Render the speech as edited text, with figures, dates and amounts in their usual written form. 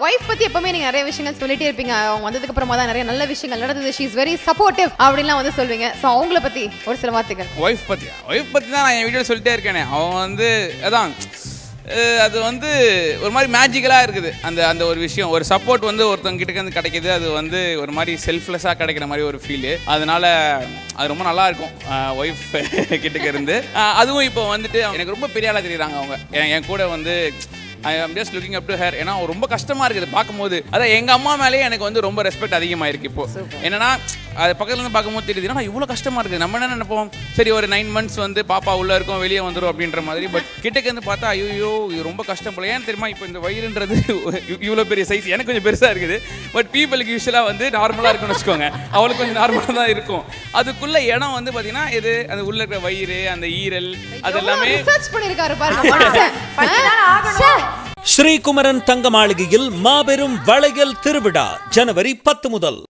Wife பத்தி எப்பவுமே நீங்க நிறைய விஷயங்கள் சொல்லிட்டே இருப்பீங்க. அவங்க வந்ததுக்கு அப்புறமா தான் நிறைய நல்ல விஷயங்கள் நடந்தது. ஷீ இஸ் வெரி சப்போர்ட்டிவ் அப்படின்லாம் வந்து சொல்வீங்க. ஸோ அவங்கள பத்தி ஒரு சில வார்த்தைகள். ஒய்ஃப் பத்தி தான் நான் என் வீடியோ சொல்லிட்டே இருக்கேனே. அவன் வந்து அதான் அது வந்து ஒரு மாதிரி மேஜிக்கலாக இருக்குது. அந்த ஒரு விஷயம், ஒரு சப்போர்ட் வந்து ஒருத்தவங்க கிட்டக்க இருந்து கிடைக்கிது. அது வந்து ஒரு மாதிரி செல்ஃப்லெஸ்ஸாக கிடைக்கிற மாதிரி ஒரு ஃபீலு. அதனால அது ரொம்ப நல்லா இருக்கும் ஒய்ஃப் கிட்டக்க இருந்து. அதுவும் இப்போ வந்துட்டு எனக்கு ரொம்ப பெரிய ஆளாக தெரியுறாங்க அவங்க. என் கூட வந்து I am just looking up to her. ஏன்னா ரொம்ப கஷ்டமாக இருக்குது பார்க்கும்போது. அதான் எங்கள் அம்மா மேலேயே எனக்கு வந்து ரொம்ப ரெஸ்பெக்ட் அதிகமாக இருக்குது இப்போது. என்னன்னா அது பக்கத்துலேருந்து பார்க்கும்போது தெரியுது, ஏன்னா இவ்வளோ கஷ்டமாக இருக்குது. நம்ம என்ன நினைப்போம், சரி ஒரு 9 months வந்து பாப்பா உள்ளே இருக்கும் வெளியே வந்துடும் அப்படின்ற மாதிரி. பட் கிட்டக்கு வந்து பார்த்தா ஐயோ இது ரொம்ப கஷ்டம் போல. ஏன் தெரியுமா, இப்போ இந்த வயிறுன்றது இவ்வளோ பெரிய சைஸ், எனக்கு கொஞ்சம் பெருசாக இருக்குது. பட் பீப்புளுக்கு யூஸ்வலாக வந்து நார்மலாக இருக்குன்னு வச்சுக்கோங்க. அவளுக்கு கொஞ்சம் நார்மலாக தான் இருக்கும். அதுக்குள்ள இடம் வந்து பார்த்தீங்கன்னா இது அந்த உள்ள இருக்கிற வயிறு, அந்த ஈரல், அது எல்லாமே ரிசர்ச் பண்ணிருக்காரு பாருங்க. ஸ்ரீகுமரன் தங்க மாளிகையில் மாபெரும் வளையல் திருவிழா ஜனவரி 10 முதல்.